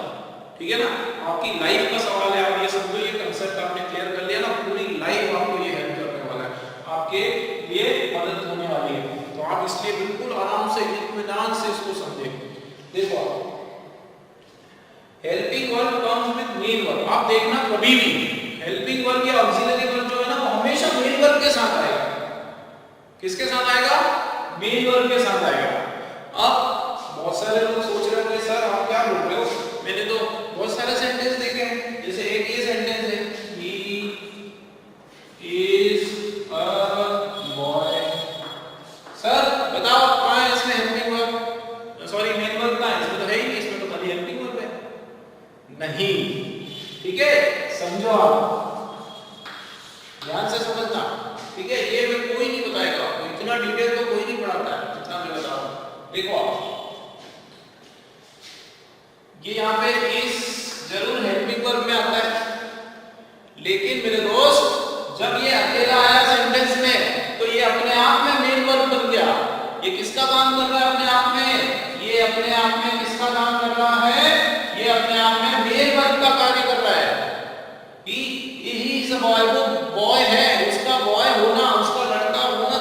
ठीक है ना, आपकी लाइफ का सवाल है। आप ये समझो, ये कंसेप्ट आपने क्लियर कर लिया ना, पूरी लाइफ आपको ये हेल्प करने वाला है, आपके लिए मदद होने वाली है, तो आप इसलिए बिल्कुल आराम से इत्मीनान से इसको समझें। देखो helping verb comes with main verb, आप देखना कभी भी हेल्पिंग वर्ब या ऑक्सिलरी वर्ब जो है ना वो हमेशा मेन वर्ब के साथ आएगा। किसके साथ आएगा, मेन वर्ब के साथ आएगा। अब बहुत सारे लोग सोच रहे होंगे सर आप क्या बोल रहे हो, मैंने तो बहुत सारे सेंटेंस देखे हैं, जैसे एक ये सेंटेंस है, he is a boy. Sir बताओ कहां है इसमें helping verb, sorry main verb कहां है, इसमें तो है ही नहीं, इसमें तो खाली हेल्पिंग वर्ब है। नहीं, ठीक है, समझो आप ध्यान से समझना, ठीक है, ये मैं कोई नहीं बताएगा आपको, इतना डिटेल तो कोई नहीं पढ़ाता है जितना मैं बता रहा हूं। देखो ये यहाँ पे इस जरूर हेल्पिंग वर्ब में आता है, लेकिन मेरे दोस्त जब ये अकेला आया सेंटेंस में तो ये अपने आप में मेन वर्ब बन गया। ये किसका काम कर रहा है अपने आप में, ये अपने आप में किसका काम कर रहा है, ये अपने आप में मेन वर्ब का कार्य कर रहा है। ही इज अ बॉय, वो बॉय है, उसका बॉय होना, उसका लड़का होना,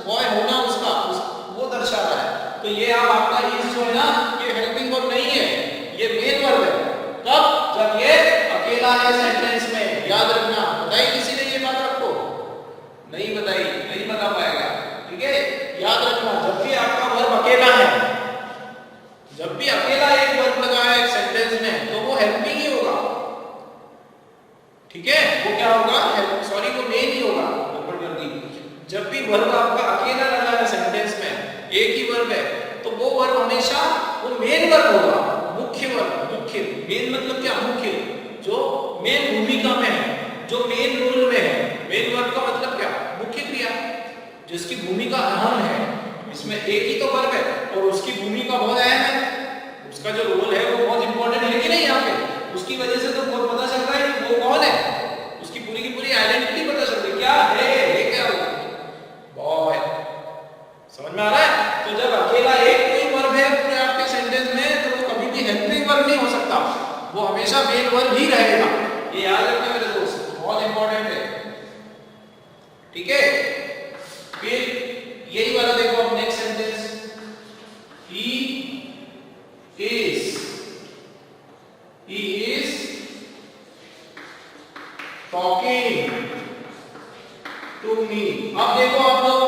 बॉय होना उसका वो दर्शा रहा है। तो ये आप आपका इज जो है ना ये हेल्पिंग वर्ब नहीं है, ये मेन वर्ब है। कब, जब ये अकेला है सेंटेंस में, याद रखना। बताई किसी ने ये बात आपको, नहीं बताई, नहीं बता पाएगा, ठीक है, याद रखना। जब भी आपका वर्ब अकेला है, जब भी अकेला एक वर्ब लगा है एक सेंटेंस में तो वो हेल्पिंग ही होगा, ठीक है, वो क्या होगा, सॉरी वो मेन ही होगा। जब भी वर्ब आपका अकेला लगा है सेंटेंस में, एक ही वर्ब है, तो वो वर्ब हमेशा वो मेन वर्ब होगा, मुख्य वर्ब। मुख्य मेन मतलब क्या, मुख्य, जो मेन भूमिका में है, जो मेन रोल में है। मेन वर्ब का मतलब क्या, मुख्य क्रिया, जिसकी भूमिका अहम है। इसमें एक ही तो वर्ब है और उसकी भूमिका बहुत अहम है, उसका जो रोल है वो बहुत इंपॉर्टेंट है कि नहीं, यहाँ पे उसकी वजह से तो बहुत पता चल रहा है कि वो कौन है, उसकी पूरी की पूरी आइडेंटिटी पता चल रही है, क्या है ये, क्या हो, बॉय। समझ में आ रहा है। तो जब अकेला एक कोई वर्ब है पूरे आपके सेंटेंस में तो वो कभी भी हेल्पिंग वर्ब नहीं हो सकता, वो हमेशा मेन वर्ब ही रहेगा। ये याद रखना मेरे दोस्त, बहुत इंपॉर्टेंट है, ठीक है। फिर यही वाला देखो अब next sentence, he is talking to me। अब देखो आप लोग,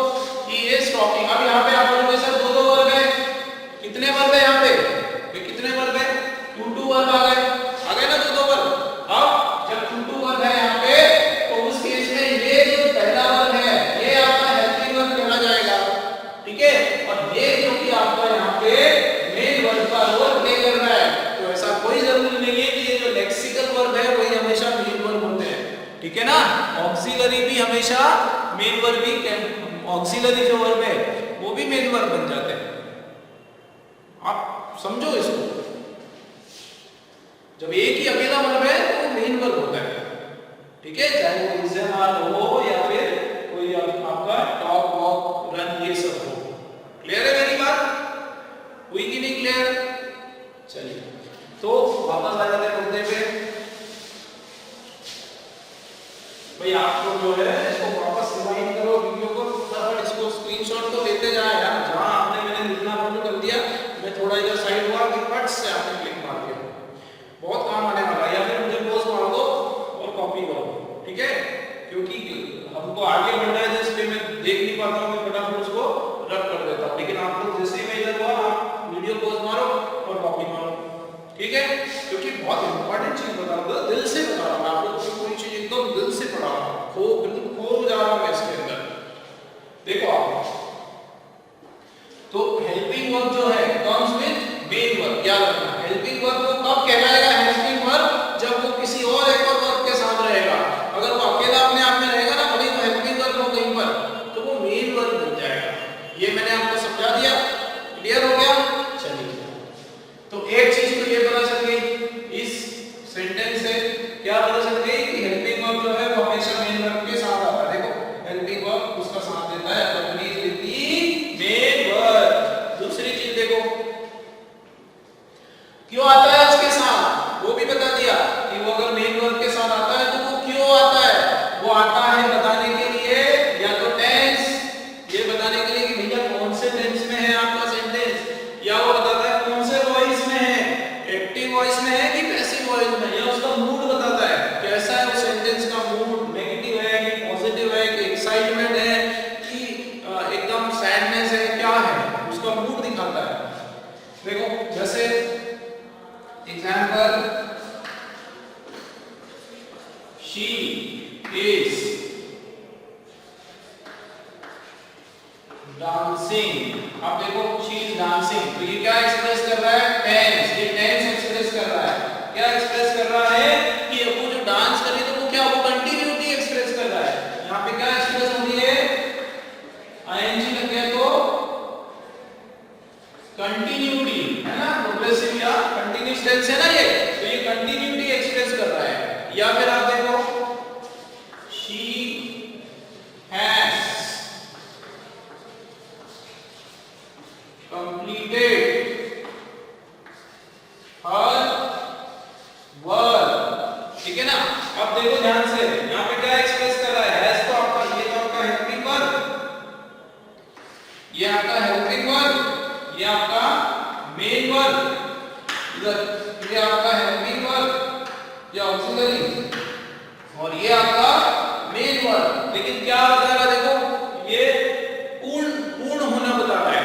he is talking, अब यहाँ पे आप बोलोगे सर दो वर्ब है, कितने वर्ब है यहाँ पे, कितने वर्ब है, टू वर्ब आ गए ना, दो वर्ब। अब जब टू वर्ब है यहाँ पे, तो उस केस में ये जो पहला वर्ब है ये आपका हेल्पिंग वर्ब कहला जाएगा, ठीक है। और ये जो कि आपका यहाँ पे मेन वर्ब का रोल प्ले कर रहा है, तो ऐसा कोई जरूरी नहीं है कि ये जो लेक्सिकल वर्ब है वही हमेशा मेन वर्ब होते हैं, ठीक है ना। ऑक्सिलरी भी हमेशा मेन वर्ब ही, ऑक्सिलरी जो वर्ब है वो भी मेन वर्ब बन जाते हैं, आप समझो इसको। जब एक ही अकेला वर्ब है तो वो मेन वर्ब होता है, ठीक है, चाहे वो इस्तेमाल हो या फिर कोई आपका टॉक वॉक रन ये सब हो। क्लियर है मेरी बात, हुई कि नहीं क्लियर? चलिए तो वापस आ जाते हैं मुद्दे पे। भाई आपको जो है इसको वापस रिवाइंड करो वीडियो को, फटाफट इसको स्क्रीनशॉट तो लेते जाए यार। जहां आपने मैंने लिखना बंद कर दिया, मैं थोड़ा इधर साइड हुआ कि फट से आपने क्लिक मार दिया, बहुत काम आने वाला है। या फिर मुझे पोज मार दो और कॉपी करो, ठीक है, क्योंकि हमको आगे बढ़ना है जिसपे मैं देख नहीं पाता हूँ, मैं फटाफट उसको रब कर देता हूँ। लेकिन आप लोग जैसे ही मैं इधर हुआ, आप वीडियो पोज मारो और कॉपी मारो, ठीक है, क्योंकि बहुत इंपॉर्टेंट चीज बता रहा हूँ, दिल से बता रहा हूँ आप लोग, कोई चीज एकदम दिल से पढ़ा रहा हूँ, बिल्कुल खो जा रहा हूँ मैं इसके अंदर। देखो आप, तो हेल्पिंग वर्ब जो है कम्स विद मेन वर्ब, याद रखना। हेल्पिंग वर्ब को कब कहलाएगा हेल्पिंग वर्ब, जब वो किसी और एक और वर्ब के साथ रहेगा। अगर वो अकेला अपने आप में रहेगा ना, भले वो हेल्पिंग वर्ब हो कहीं पर, तो वो मेन वर्ब बन जाएगा। ये मैंने आपको समझा दिया, क्लियर हो गया? चलिए, तो एक चीज तो ये पता चल गई इस सेंटेंस से, क्या पता चल गई कि हेल्पिंग वर्ब जो है वो हमेशा मेन वर्ब के साथ आता है। देखो हेल्पिंग वर्ब उसका साथ देता है, companies with the main verb. दूसरी चीज देखो, क्यों आता है उसके साथ, वो भी बता दिया कि वो अगर मेन वर्ब के साथ आता है तो वो क्यों आता है। वो आता है बताने के लिए, या तो टेंस, ये बताने के लिए कि भैया कौन से टेंस में है आपका सेंटेंस, या वो बताता है कौन से वॉइस में है, एक्टिव वॉइस में है कि पैसिव वॉइस में, या उसका मूड बताता है कैसा है उस सेंटेंस का मूड, नेगेटिव है कि पॉजिटिव है कि एक्साइटमेंट है कि एकदम सैडनेस है, क्या है उसका मूड दिखाता है। देखो जैसे एग्जाम्पल, शी इज डांसिंग। अब देखो शी इज डांसिंग, तो ये क्या एक्सप्रेस कर रहा है, टेंस, ये टेंस एक्सप्रेस कर रहा है। क्या एक्सप्रेस कर रहा है कि वो जो डांस कर रही है तो वो क्या, वो कंटिन्यूटी एक्सप्रेस कर रहा है। यहाँ पे क्या एक्सप्रेस हो रही है, आईएनजी लग गया तो कंटिन्यूटी है ना, प्रोग्रेसिव या कंटीन्यूअस टेंस है ना ये, तो ये कंटिन्यूटी एक्सप्रेस कर रहा है। या फिर आप देखो she has completed her work, ठीक है ना। अब देखो ध्यान से, यहाँ पे क्या एक्सप्रेस कर रहा है, हैज तो आपका, ये तो आपका हेल्पिंग वर्ब, ये आपका हेल्पिंग वर्ब, ये आपका मेन वर्ब, इधर ये आपका हेल्पिंग वर्ब या ऑक्सिलरी, और ये आपका मेन वर्ब। लेकिन क्या बता रहा है, देखो ये पूर्ण होना बता रहा है,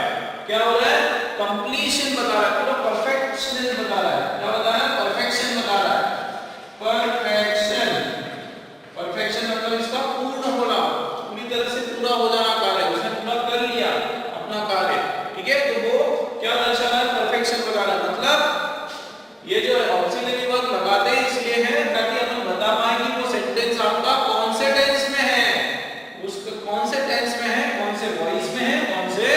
क्या हो रहा है, कंप्लीशन बता रहा है, पूरा परफेक्शन बता रहा है। क्या बता रहा है, परफेक्शन बता रहा है, परफेक्शन। परफेक्शन मतलब इसका पूर्ण होना, पूरी तरह से पूरा हो जाना कार्य, उसने पूरा कर लिया अपना कार्य, ठीक है। तो वो क्या दर्शा रहा है, परफेक्शन बता रहा है। मतलब ये जो ऑक्सिलरी वर्ब लगाते हैं इसलिए है ताकि अपन बता पाए कि वो सेंटेंस आपका कौन से टेंस में है, उसका कौन से टेंस में है, कौन से वॉइस में है, कौन से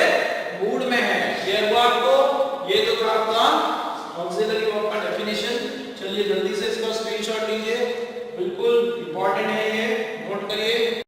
मूड में है। क्लियर हुआ आपको? ये तो था आपका ऑक्सिलरी वर्ब का डेफिनेशन। चलिए जल्दी से इसका स्क्रीनशॉट लीजिए, बिल्कुल इंपॉर्टेंट है ये, नोट करिए।